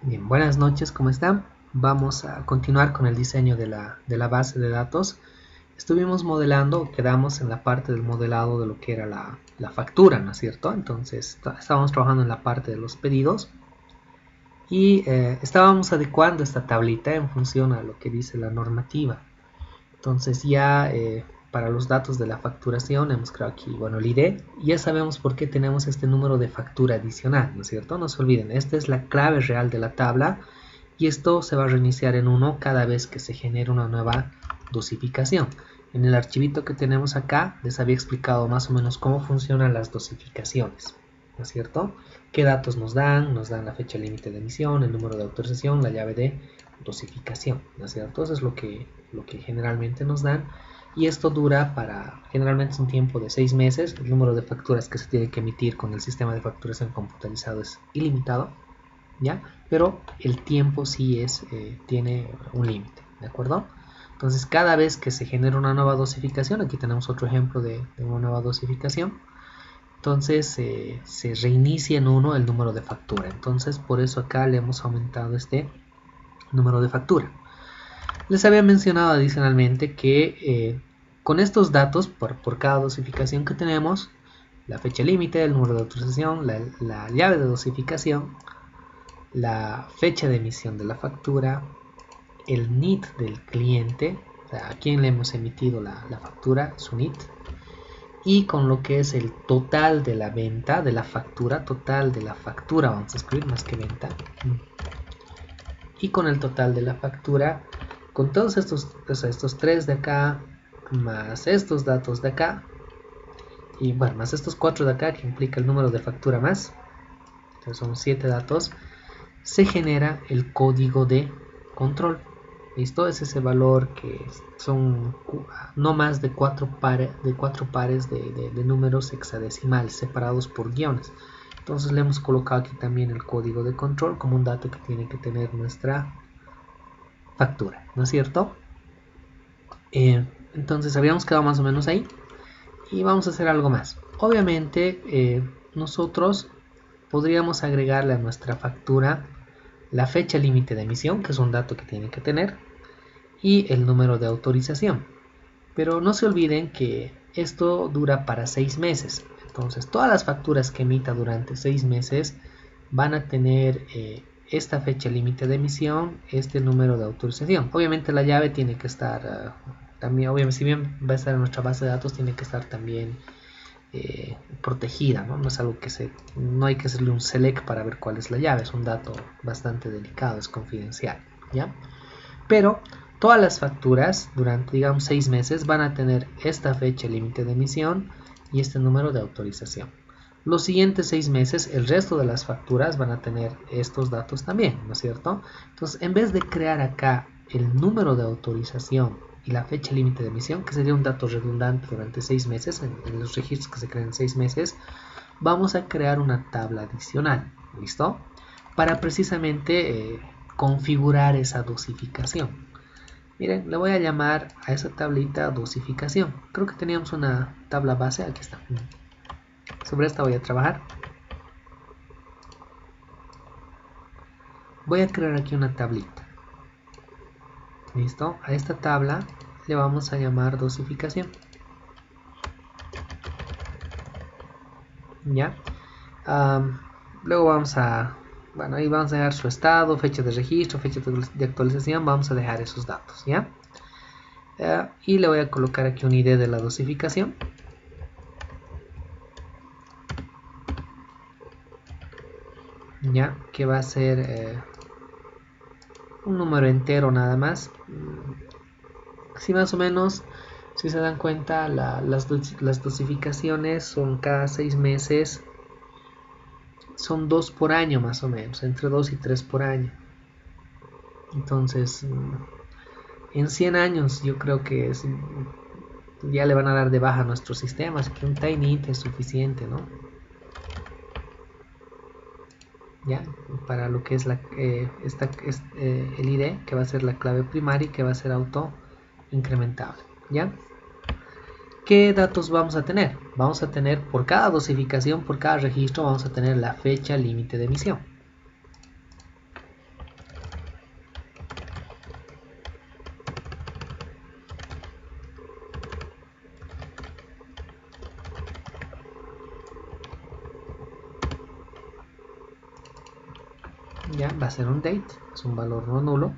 Bien, buenas noches, ¿cómo están? Vamos a continuar con el diseño de la base de datos. Estuvimos modelando, quedamos en la parte del modelado de lo que era la factura, ¿no es cierto? Entonces estábamos trabajando en la parte de los pedidos y estábamos adecuando esta tablita en función a lo que dice la normativa. Entonces ya para los datos de la facturación hemos creado aquí, bueno, el ID. Ya sabemos por qué tenemos este número de factura adicional, ¿no es cierto? No se olviden, esta es la clave real de la tabla y esto se va a reiniciar en 1 cada vez que se genere una nueva dosificación. En el archivito que tenemos acá les había explicado más o menos cómo funcionan las dosificaciones, ¿no es cierto? Qué datos nos dan la fecha límite de emisión, el número de autorización, la llave de dosificación, ¿no es cierto? Eso es lo que generalmente nos dan y esto dura para generalmente un tiempo de 6 meses. El número de facturas que se tiene que emitir con el sistema de facturación computarizado es ilimitado, ¿ya? Pero el tiempo sí tiene un límite, ¿de acuerdo? Entonces cada vez que se genera una nueva dosificación, aquí tenemos otro ejemplo de una nueva dosificación, entonces se reinicia en 1 el número de factura. Entonces por eso acá le hemos aumentado este número de factura. Les había mencionado adicionalmente que con estos datos por cada dosificación que tenemos, la fecha límite, el número de autorización, la llave de dosificación, la fecha de emisión de la factura, el NIT del cliente, o sea, a quién le hemos emitido la factura, su NIT, y con lo que es el total de la venta, de la factura, total de la factura, vamos a escribir más que venta, y con el total de la factura, con todos estos tres de acá, más estos datos de acá, y bueno, más estos 4 de acá, que implica el número de factura más, entonces son 7 datos, se genera el código de control. ¿Listo? Es ese valor que son no más de 4 pares de números hexadecimales separados por guiones. Entonces le hemos colocado aquí también el código de control como un dato que tiene que tener nuestra factura, ¿no es cierto? Entonces habíamos quedado más o menos ahí y vamos a hacer algo más. Obviamente nosotros podríamos agregarle a nuestra factura la fecha límite de emisión, que es un dato que tiene que tener, y el número de autorización. Pero no se olviden que esto dura para 6 meses. Entonces todas las facturas que emita durante 6 meses van a tener esta fecha límite de emisión, este número de autorización. Obviamente la llave tiene que estar también, obviamente si bien va a estar en nuestra base de datos, tiene que estar también protegida, ¿no? No es algo que no hay que hacerle un select para ver cuál es la llave, es un dato bastante delicado, es confidencial, ¿ya? Pero todas las facturas durante, digamos, 6 meses van a tener esta fecha límite de emisión y este número de autorización. Los siguientes 6 meses, el resto de las facturas van a tener estos datos también, ¿no es cierto? Entonces, en vez de crear acá el número de autorización y la fecha límite de emisión, que sería un dato redundante durante 6 meses, en los registros que se crean en 6 meses, vamos a crear una tabla adicional, ¿listo? Para precisamente configurar esa dosificación. Miren, le voy a llamar a esa tablita dosificación. Creo que teníamos una tabla base, aquí está. Sobre esta voy a trabajar. Voy a crear aquí una tablita. ¿Listo? A esta tabla le vamos a llamar dosificación. ¿Ya? Luego vamos a... Bueno, ahí vamos a dejar su estado, fecha de registro, fecha de actualización. Vamos a dejar esos datos, ¿ya? Y le voy a colocar aquí un ID de la dosificación. ¿Ya? Que va a ser un número entero nada más. Si más o menos, si se dan cuenta, las dosificaciones son cada 6 meses. Son 2 por año más o menos, entre 2 y 3 por año. Entonces, en 100 años yo creo que ya le van a dar de baja a nuestro sistema, así que un TinyInt es suficiente, ¿no? Ya, para lo que es el ID, que va a ser la clave primaria y que va a ser auto incrementable, ¿ya? ¿Qué datos vamos a tener? Vamos a tener por cada dosificación, por cada registro, vamos a tener la fecha límite de emisión. ya va a ser un date, es un valor no nulo.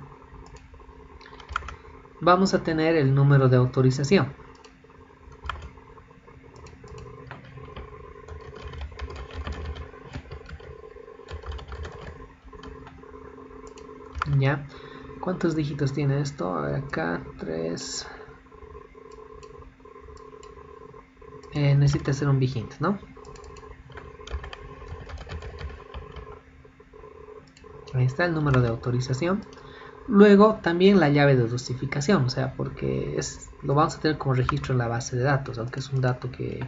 Vamos a tener el número de autorización. Ya, ¿cuántos dígitos tiene esto? A ver, acá 3. Necesita ser un big int, ¿no? Ahí está el número de autorización. Luego también la llave de dosificación, o sea, porque lo vamos a tener como registro en la base de datos, aunque es un dato que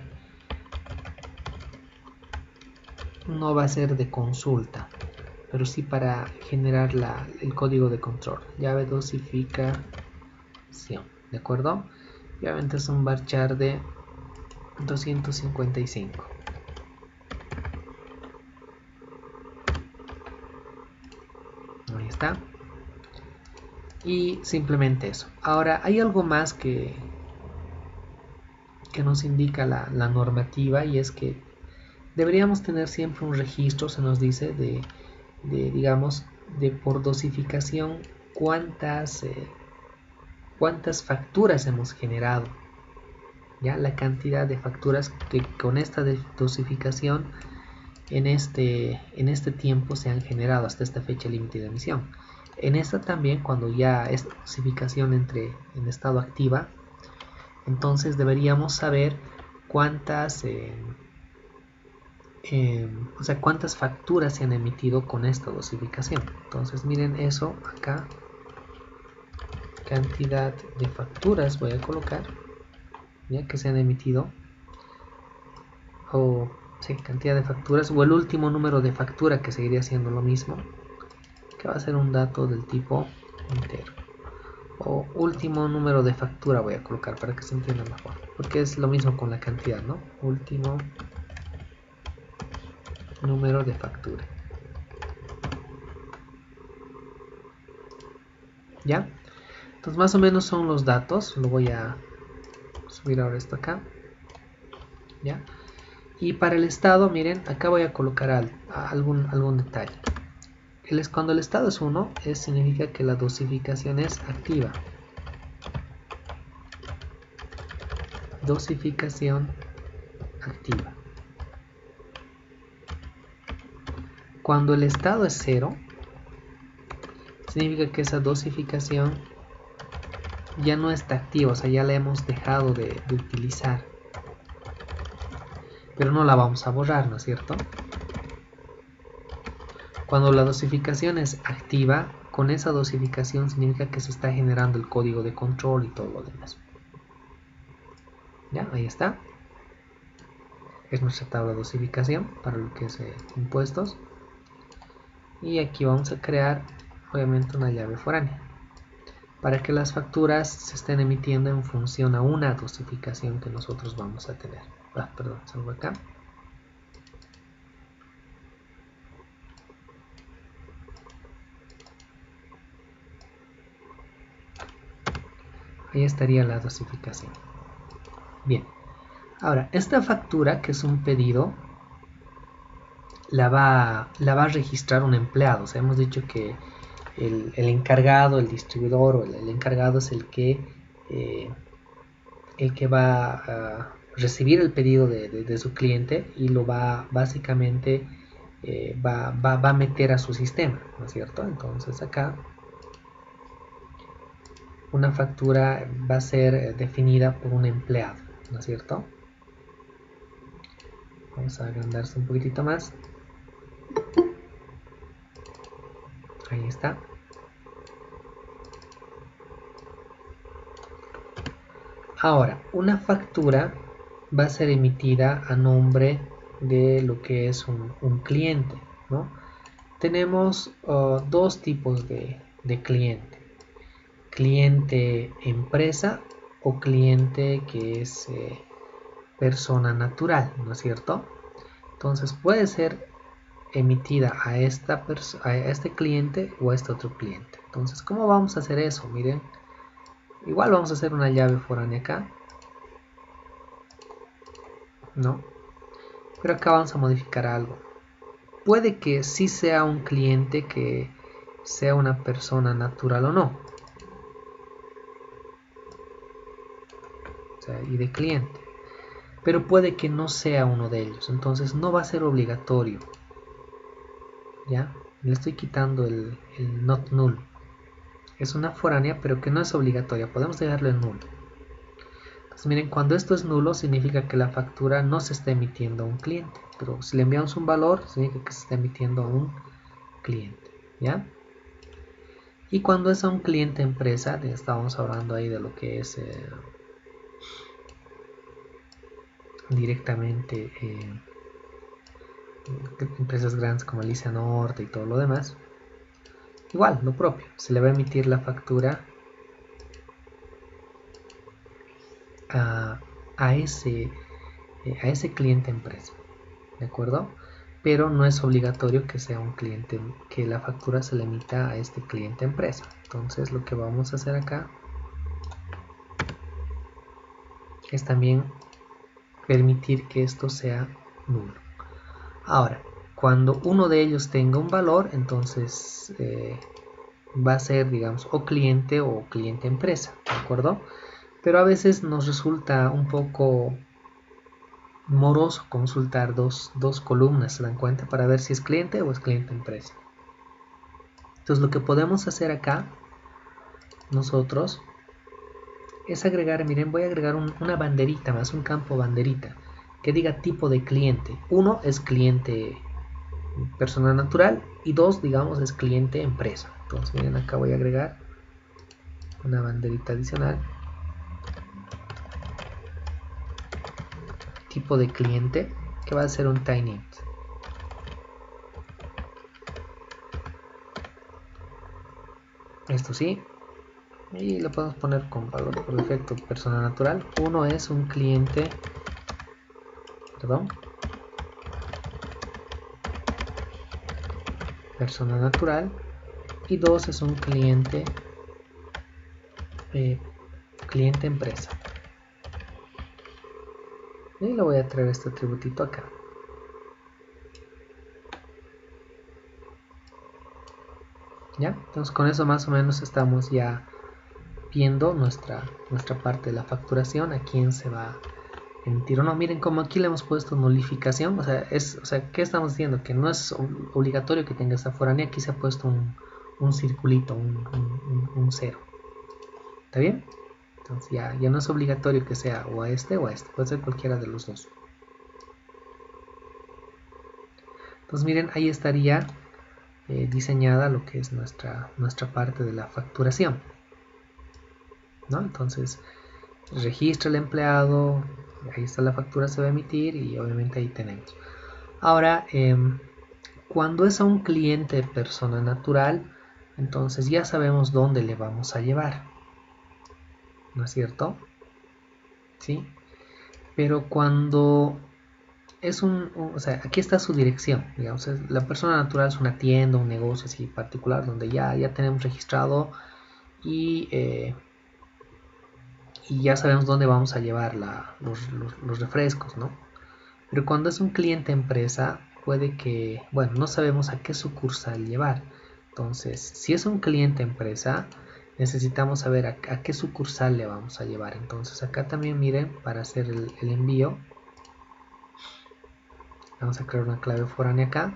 no va a ser de consulta, pero sí para generar el código de control. Llave dosificación, ¿de acuerdo? Y obviamente es un varchar de 255. Ahí está. Y simplemente eso. Ahora, hay algo más que nos indica la normativa, y es que deberíamos tener siempre un registro, se nos dice, digamos, de por dosificación, cuántas facturas hemos generado. Ya la cantidad de facturas que con esta dosificación en este tiempo se han generado hasta esta fecha límite de emisión. En esta también, cuando ya esta dosificación entre en estado activa, entonces deberíamos saber cuántas o sea, cuántas facturas se han emitido con esta dosificación. Entonces miren eso acá, cantidad de facturas voy a colocar, ya que se han emitido, o sí, cantidad de facturas, o el último número de factura, que seguiría siendo lo mismo, que va a ser un dato del tipo entero, o último número de factura voy a colocar para que se entienda mejor, porque es lo mismo con la cantidad, ¿no? Último número de factura. ¿Ya? Entonces más o menos son los datos. Lo voy a subir ahora esto acá. ¿Ya? Y para el estado, miren, acá voy a colocar algún detalle. Cuando el estado es 1, significa que la dosificación es activa. Dosificación activa. Cuando el estado es 0, significa que esa dosificación ya no está activa, o sea, ya la hemos dejado de utilizar. Pero no la vamos a borrar, ¿no es cierto? Cuando la dosificación es activa, con esa dosificación significa que se está generando el código de control y todo lo demás. Ya, ahí está. Es nuestra tabla de dosificación para lo que es impuestos. Y aquí vamos a crear, obviamente, una llave foránea para que las facturas se estén emitiendo en función a una dosificación que nosotros vamos a tener. Perdón, salgo acá. Ahí estaría la dosificación. Bien. Ahora, esta factura, que es un pedido, la va a registrar un empleado. O sea, hemos dicho que el encargado, el distribuidor o el encargado es el que va a recibir el pedido de su cliente y lo va básicamente va a meter a su sistema, ¿no es cierto? Entonces acá una factura va a ser definida por un empleado, ¿no es cierto? Vamos a agrandarse un poquitito más. Ahí está. Ahora, una factura va a ser emitida a nombre de lo que es un cliente, ¿no? Tenemos dos tipos de cliente. Cliente empresa o cliente que es persona natural, ¿no es cierto? Entonces puede ser emitida a este cliente o a este otro cliente. Entonces, ¿cómo vamos a hacer eso? Miren, igual vamos a hacer una llave foránea acá, ¿no? Pero acá vamos a modificar algo. puede que sí sea un cliente que sea una persona natural o no. O sea, y de cliente. Pero puede que no sea uno de ellos. Entonces no va a ser obligatorio. ¿Ya? Le estoy quitando el not null. Es una foránea, pero que no es obligatoria. Podemos dejarlo en nulo. Entonces, miren, cuando esto es nulo, significa que la factura no se está emitiendo a un cliente. Pero si le enviamos un valor, significa que se está emitiendo a un cliente. ¿Ya? Y cuando es a un cliente empresa, estábamos hablando ahí de lo que es directamente empresas grandes como Alicia Norte y todo lo demás. Igual, lo propio, se le va a emitir la factura a, a ese cliente empresa, ¿de acuerdo? Pero no es obligatorio que sea un cliente, que la factura se le emita a este cliente empresa. Entonces lo que vamos a hacer acá es también permitir que esto sea nulo. Ahora, cuando uno de ellos tenga un valor, entonces va a ser, digamos, o cliente empresa, ¿de acuerdo? Pero a veces nos resulta un poco moroso consultar dos columnas, ¿se dan cuenta? Para ver si es cliente o es cliente empresa. Entonces lo que podemos hacer acá nosotros es agregar, miren, voy a agregar una banderita más, un campo banderita que diga tipo de cliente. Uno es cliente persona natural y dos, digamos, es cliente empresa. Entonces miren, acá voy a agregar una banderita adicional, tipo de cliente, que va a ser un tiny int. Esto sí, y lo podemos poner con valor por defecto persona natural. Uno es un cliente, perdón, persona natural, y dos es un cliente cliente empresa. Y le voy a traer este atributito acá. ¿Ya? Entonces con eso más o menos estamos ya viendo nuestra parte de la facturación, a quién se va a emitir o no. Miren como aquí le hemos puesto nulificación, o sea, ¿qué estamos diciendo? Que no es obligatorio que tenga esta foránea, aquí se ha puesto un circulito, un cero. ¿Está bien? Entonces ya no es obligatorio que sea o a este o a este, puede ser cualquiera de los dos. Entonces miren, ahí estaría diseñada lo que es nuestra parte de la facturación, ¿no? Entonces registra el empleado, ahí está la factura, se va a emitir y obviamente ahí tenemos. Ahora, cuando es a un cliente persona natural, entonces ya sabemos dónde le vamos a llevar, ¿no es cierto? ¿Sí? Pero cuando es o sea, aquí está su dirección, digamos, la persona natural es una tienda, un negocio así particular, donde ya tenemos registrado y ya sabemos dónde vamos a llevar los refrescos, ¿no? Pero cuando es un cliente empresa, puede que, bueno, no sabemos a qué sucursal llevar. Entonces, si es un cliente empresa, necesitamos saber a qué sucursal le vamos a llevar. Entonces, acá también miren, para hacer el envío, vamos a crear una clave foránea acá,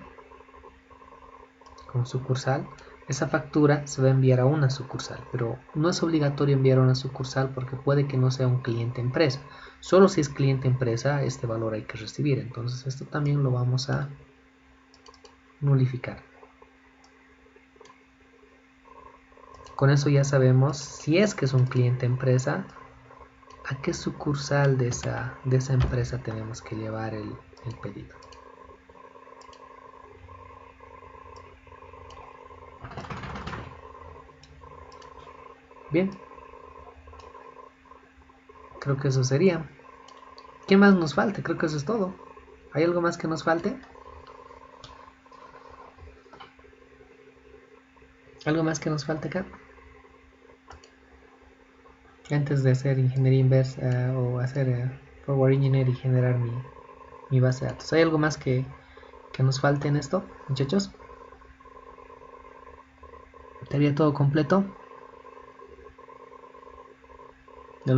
con sucursal. Esa factura se va a enviar a una sucursal, pero no es obligatorio enviar a una sucursal porque puede que no sea un cliente empresa. Solo si es cliente empresa, este valor hay que recibir. Entonces esto también lo vamos a nulificar. Con eso ya sabemos, si es que es un cliente empresa, a qué sucursal de esa empresa tenemos que llevar el pedido. Bien, creo que eso sería. ¿Qué más nos falta? Creo que eso es todo. ¿Hay algo más que nos falte? ¿Algo más que nos falta acá? Antes de hacer ingeniería inversa o hacer forward engineer y generar mi base de datos. ¿Hay algo más que que nos falte en esto, muchachos. ¿Estaría todo completo de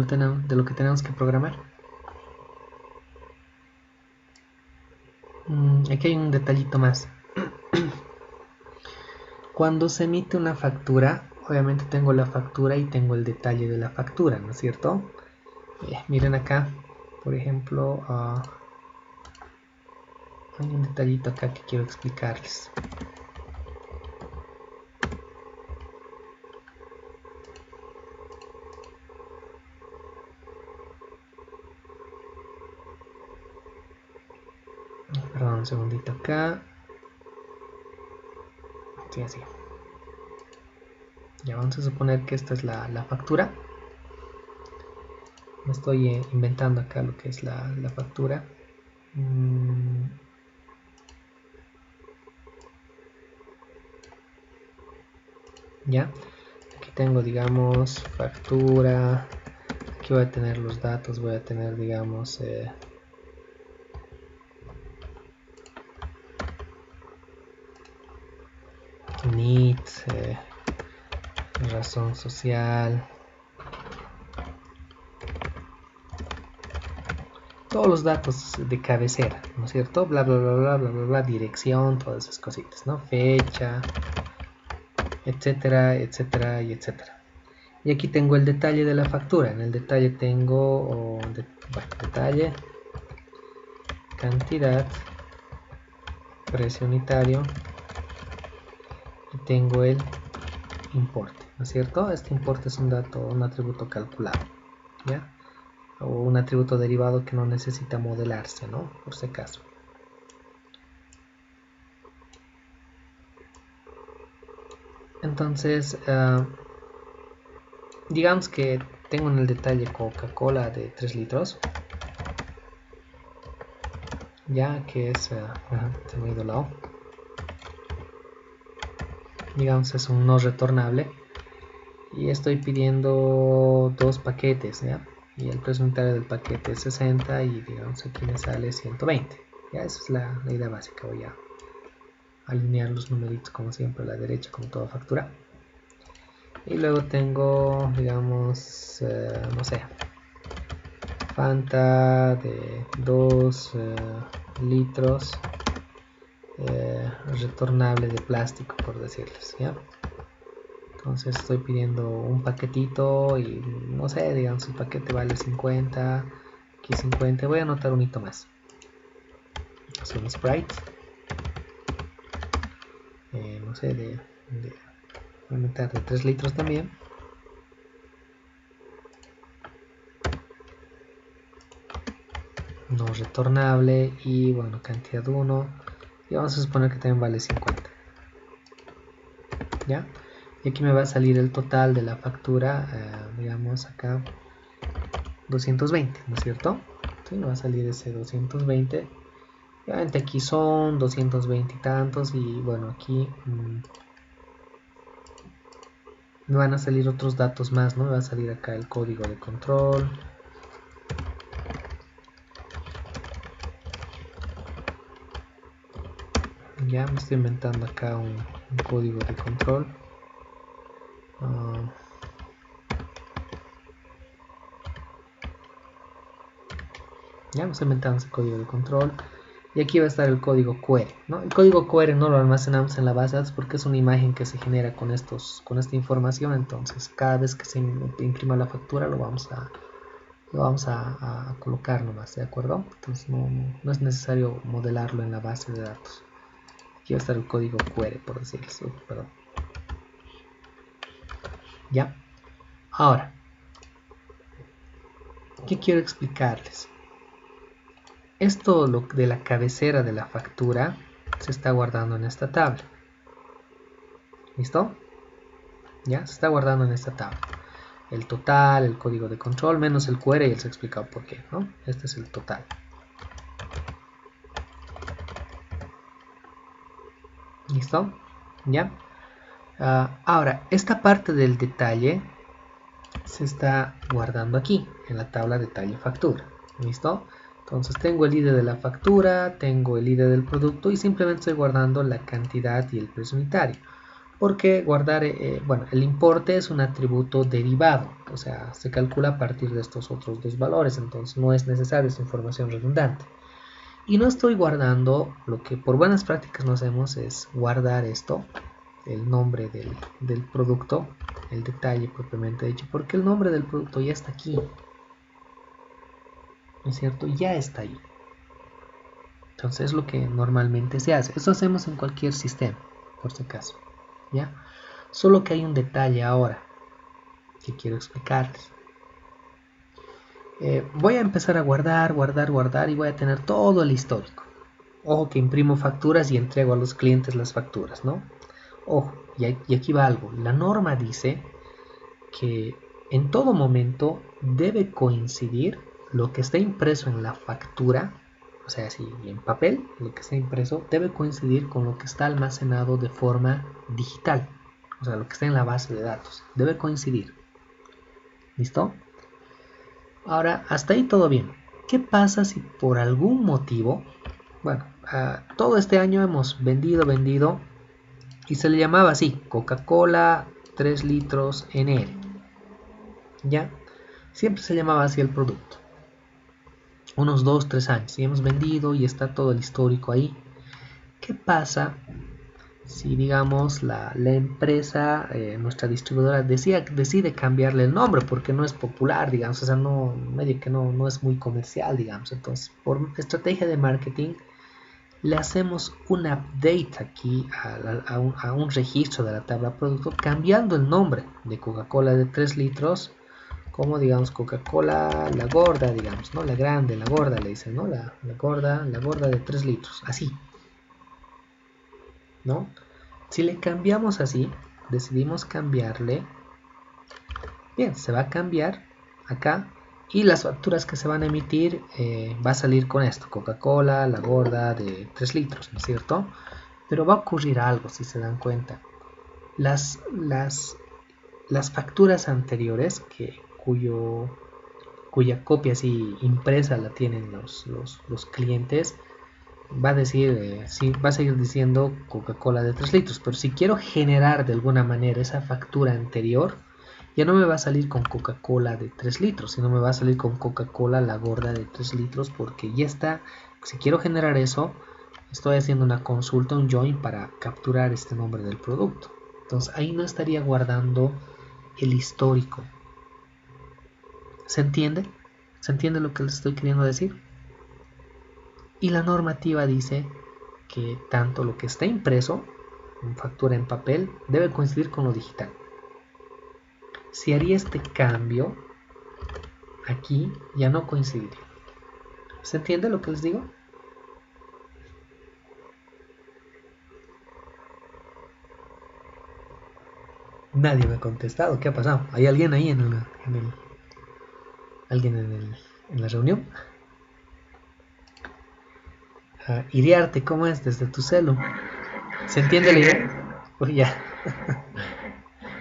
lo que tenemos que programar? Aquí hay un detallito más. Cuando se emite una factura, obviamente tengo la factura y tengo el detalle de la factura, ¿no es cierto? Miren acá, por ejemplo, hay un detallito acá que quiero explicarles. Perdón, un segundito acá. Sí, así. Ya vamos a suponer que esta es la factura. Me estoy inventando acá lo que es la factura. Ya, aquí tengo, digamos, factura. Aquí voy a tener los datos, voy a tener, digamos, NIT, razón social, todos los datos de cabecera, ¿no es cierto? Bla, bla, bla, bla, bla, bla, bla, dirección, todas esas cositas, ¿no? Fecha, etcétera, etcétera y etcétera. Y aquí tengo el detalle de la factura. En el detalle tengo, detalle, cantidad, precio unitario, y tengo el importe, ¿no es cierto? Este importe es un dato, un atributo calculado, ¿ya? O un atributo derivado que no necesita modelarse, ¿no? Por si acaso. Entonces, digamos que tengo en el detalle Coca-Cola de 3 litros, ya que es, se me ha ido la O. Digamos es un no retornable y estoy pidiendo 2 paquetes, ¿ya? Y el precio unitario del paquete es 60 y digamos aquí me sale 120. Ya, esa es la idea básica. Voy a alinear los numeritos como siempre a la derecha, como toda factura. Y luego tengo, digamos, no sé, Fanta de 2 litros, retornable de plástico, por decirles, ¿ya? Entonces estoy pidiendo un paquetito y no sé, digamos el paquete vale 50, aquí 50, voy a anotar un hito más. Es un Sprite, no sé, voy a meter de 3 litros también. No retornable y bueno, cantidad 1 y vamos a suponer que también vale 50, ¿ya? Y aquí me va a salir el total de la factura, digamos acá 220, ¿no es cierto? Sí, me va a salir ese 220. Obviamente aquí son 220 y tantos y bueno, aquí me van a salir otros datos más, ¿no? Me va a salir acá el código de control. Ya me estoy inventando acá un código de control. Ya me estoy inventando ese código de control. Y aquí va a estar el código QR, ¿no? El código QR no lo almacenamos en la base de datos porque es una imagen que se genera con esta información. Entonces cada vez que se imprima la factura lo vamos a colocar nomás, ¿de acuerdo? Entonces no es necesario modelarlo en la base de datos. Aquí va a estar el código QR, por decirles, perdón. Ya. Ahora, ¿qué quiero explicarles? Esto de la cabecera de la factura se está guardando en esta tabla. ¿Listo? Ya, se está guardando en esta tabla. El total, el código de control, menos el QR y les he explicado por qué, ¿no? Este es el total. ¿Listo? ¿Ya? Ahora, esta parte del detalle se está guardando aquí, en la tabla detalle factura. ¿Listo? Entonces tengo el ID de la factura, tengo el ID del producto y simplemente estoy guardando la cantidad y el precio unitario. Porque guardar, bueno, el importe es un atributo derivado, o sea, se calcula a partir de estos otros dos valores, entonces no es necesario esa información redundante. Y no estoy guardando, lo que por buenas prácticas no hacemos es guardar esto, el nombre del producto, el detalle propiamente dicho, porque el nombre del producto ya está aquí, ¿no es cierto? Ya está ahí. Entonces es lo que normalmente se hace. Eso hacemos en cualquier sistema, por si acaso, ¿ya? Solo que hay un detalle ahora que quiero explicarles. Voy a empezar a guardar y voy a tener todo el histórico. Ojo que imprimo facturas y entrego a los clientes las facturas, ¿no? Ojo, y aquí va algo. La norma dice que en todo momento debe coincidir lo que está impreso en la factura, o sea, si en papel, lo que está impreso debe coincidir con lo que está almacenado de forma digital, o sea, lo que está en la base de datos, debe coincidir. ¿Listo? Ahora, hasta ahí todo bien. ¿Qué pasa si por algún motivo, bueno, todo este año hemos vendido, y se le llamaba así, Coca-Cola 3 litros NL, ¿ya? Siempre se llamaba así el producto. Unos 2-3 años y hemos vendido y está todo el histórico ahí. ¿Qué pasa si, digamos, la empresa, nuestra distribuidora, decide cambiarle el nombre porque no es popular, digamos, o sea, medio que no es muy comercial, digamos? Entonces, por estrategia de marketing, le hacemos un update aquí a un registro de la tabla producto, cambiando el nombre de Coca-Cola de 3 litros como, digamos, Coca-Cola, la gorda, digamos, ¿no? La grande, la gorda le dicen, ¿no? La gorda de 3 litros, así, ¿no? Si le cambiamos así, decidimos cambiarle, bien, se va a cambiar acá y las facturas que se van a emitir va a salir con esto, Coca-Cola, la gorda de 3 litros, ¿no es cierto? Pero va a ocurrir algo, si se dan cuenta. Las facturas anteriores, cuya copia así impresa la tienen los clientes, va a decir, sí, va a seguir diciendo Coca-Cola de 3 litros, pero si quiero generar de alguna manera esa factura anterior, ya no me va a salir con Coca-Cola de 3 litros, sino me va a salir con Coca-Cola la gorda de 3 litros, porque ya está, si quiero generar eso, estoy haciendo una consulta, un join para capturar este nombre del producto. Entonces ahí no estaría guardando el histórico. ¿Se entiende? ¿Se entiende lo que les estoy queriendo decir? Y la normativa dice que tanto lo que está impreso en factura en papel debe coincidir con lo digital. Si haría este cambio, aquí ya no coincidiría. ¿Se entiende lo que les digo? Nadie me ha contestado. ¿Qué ha pasado? ¿Hay alguien ahí alguien en la reunión? Iriarte, ¿cómo es? Desde tu celu. ¿Se entiende la idea? Pues ya.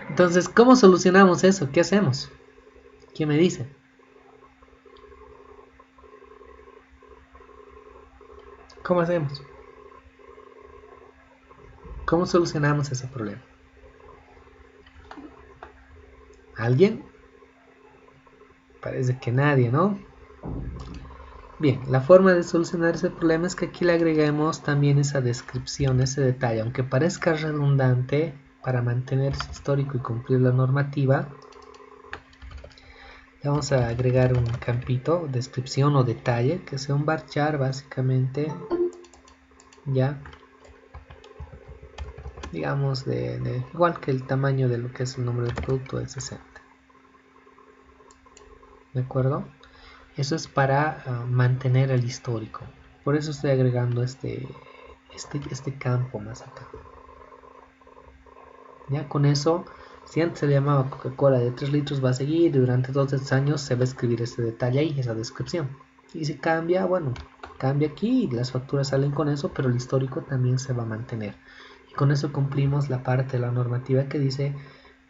Entonces, ¿cómo solucionamos eso? ¿Qué hacemos? ¿Quién me dice? ¿Cómo hacemos? ¿Cómo solucionamos ese problema? ¿Alguien? Parece que nadie, ¿no? Bien, la forma de solucionar ese problema es que aquí le agreguemos también esa descripción, ese detalle. Aunque parezca redundante, para mantener ese histórico y cumplir la normativa, le vamos a agregar un campito, descripción o detalle, que sea un varchar básicamente, ya, digamos, igual que el tamaño de lo que es el nombre del producto de 60. ¿De acuerdo? Eso es para mantener el histórico. Por eso estoy agregando este campo más acá. Ya con eso, si antes se le llamaba Coca-Cola de 3 litros, va a seguir y durante todos estos años se va a escribir este detalle ahí, esa descripción. Y si cambia, bueno, cambia aquí y las facturas salen con eso, pero el histórico también se va a mantener. Y con eso cumplimos la parte de la normativa que dice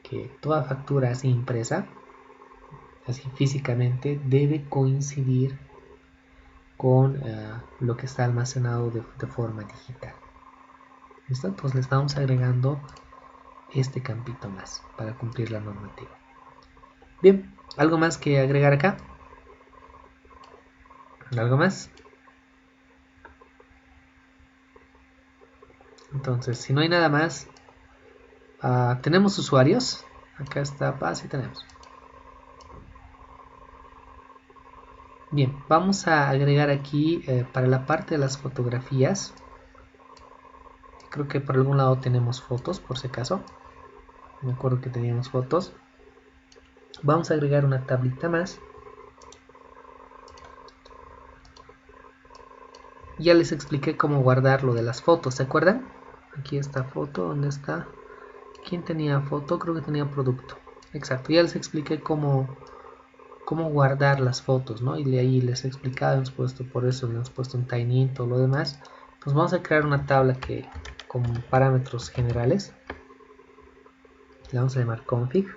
que toda factura así impresa, así físicamente, debe coincidir con lo que está almacenado de forma digital. ¿Listo? Entonces le estamos agregando este campito más para cumplir la normativa. Bien, ¿algo más que agregar acá? ¿Algo más? Entonces, si no hay nada más, tenemos usuarios. Acá está, sí tenemos. Bien, vamos a agregar aquí para la parte de las fotografías. Creo que por algún lado tenemos fotos, por si acaso. Me acuerdo que teníamos fotos. Vamos a agregar una tablita más. Ya les expliqué cómo guardar lo de las fotos, ¿se acuerdan? Aquí está foto, ¿dónde está? ¿Quién tenía foto? Creo que tenía producto. Exacto, ya les expliqué cómo guardar las fotos, ¿no? Y de ahí les he explicado, hemos puesto por eso, hemos puesto un tiny y todo lo demás. Pues vamos a crear una tabla que con parámetros generales. Le vamos a llamar config.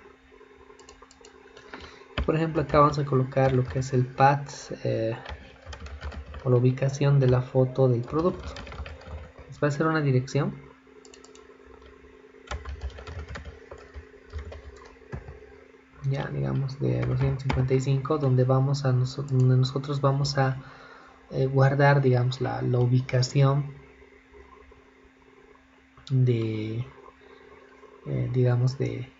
Por ejemplo, acá vamos a colocar lo que es el path o la ubicación de la foto del producto. Les va a ser una dirección. Ya digamos de 255 donde nosotros vamos a guardar digamos la ubicación de digamos de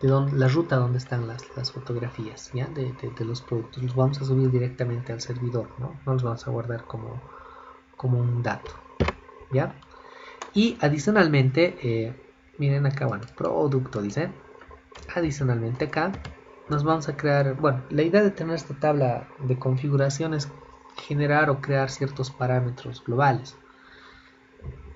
la ruta donde están las fotografías, ¿ya? De los productos. Los vamos a subir directamente al servidor, ¿no? No los vamos a guardar como un dato, ¿ya? Y adicionalmente, miren acá, bueno, producto dice. Adicionalmente acá nos vamos a crear, bueno, la idea de tener esta tabla de configuración es generar o crear ciertos parámetros globales.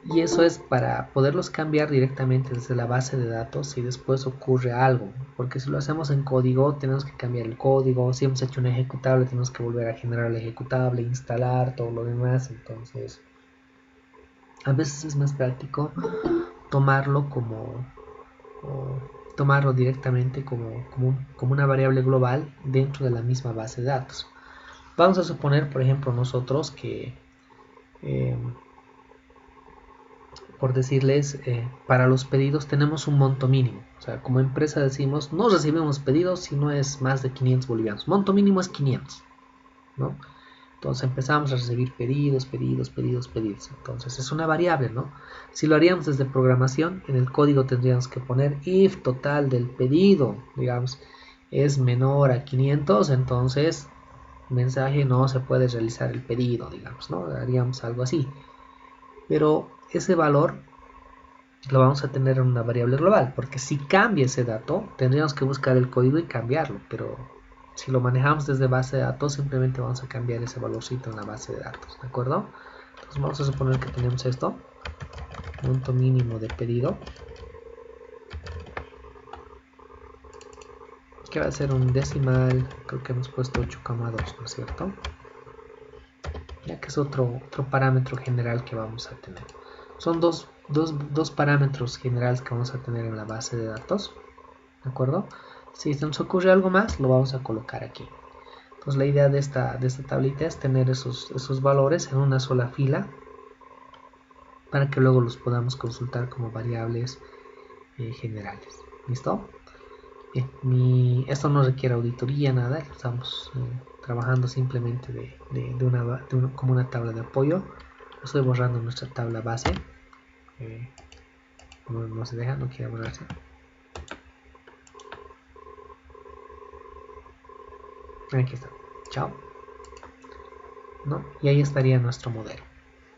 Y eso es para poderlos cambiar directamente desde la base de datos si después ocurre algo. Porque si lo hacemos en código, tenemos que cambiar el código. Si hemos hecho un ejecutable, tenemos que volver a generar el ejecutable, instalar todo lo demás. Entonces, a veces es más práctico tomarlo tomarlo directamente como una variable global dentro de la misma base de datos. Vamos a suponer, por ejemplo, nosotros que por decirles, para los pedidos tenemos un monto mínimo. O sea, como empresa decimos, no recibimos pedidos si no es más de 500 bolivianos. Monto mínimo es 500, ¿no? Entonces empezamos a recibir pedidos. Entonces es una variable, ¿no? Si lo haríamos desde programación, en el código tendríamos que poner if total del pedido, digamos, es menor a 500, entonces mensaje no se puede realizar el pedido, digamos, ¿no? Haríamos algo así. Pero ese valor lo vamos a tener en una variable global, porque si cambia ese dato, tendríamos que buscar el código y cambiarlo, pero si lo manejamos desde base de datos, simplemente vamos a cambiar ese valorcito en la base de datos, ¿de acuerdo? Entonces vamos a suponer que tenemos esto, monto mínimo de pedido, que va a ser un decimal, creo que hemos puesto 8,2, ¿no es cierto? Ya que es otro parámetro general que vamos a tener. Son dos parámetros generales que vamos a tener en la base de datos, ¿de acuerdo? Si se nos ocurre algo más, lo vamos a colocar aquí. Entonces la idea de esta tablita es tener esos valores en una sola fila para que luego los podamos consultar como variables generales. ¿Listo? Bien, esto no requiere auditoría, nada, estamos trabajando simplemente como una tabla de apoyo. Estoy borrando nuestra tabla base. No se deja, no quiere borrarse. Aquí está, chao, ¿no? Y ahí estaría nuestro modelo,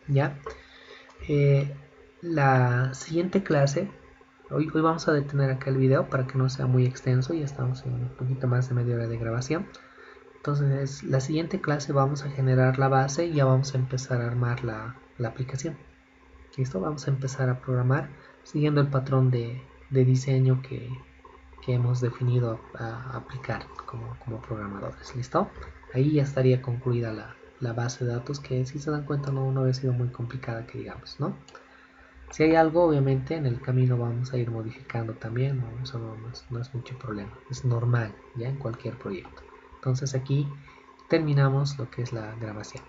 ¿ya? La siguiente clase, hoy vamos a detener acá el video para que no sea muy extenso, ya estamos en un poquito más de media hora de grabación. Entonces la siguiente clase vamos a generar la base y ya vamos a empezar a armar la aplicación. ¿Listo? Vamos a empezar a programar siguiendo el patrón de diseño que hemos definido a aplicar como programadores. ¿Listo? Ahí ya estaría concluida la base de datos, que si se dan cuenta no había sido muy complicada, que digamos, ¿no? Si hay algo, obviamente en el camino vamos a ir modificando también, ¿no? Eso no es mucho problema, es normal ya en cualquier proyecto. Entonces aquí terminamos lo que es la grabación.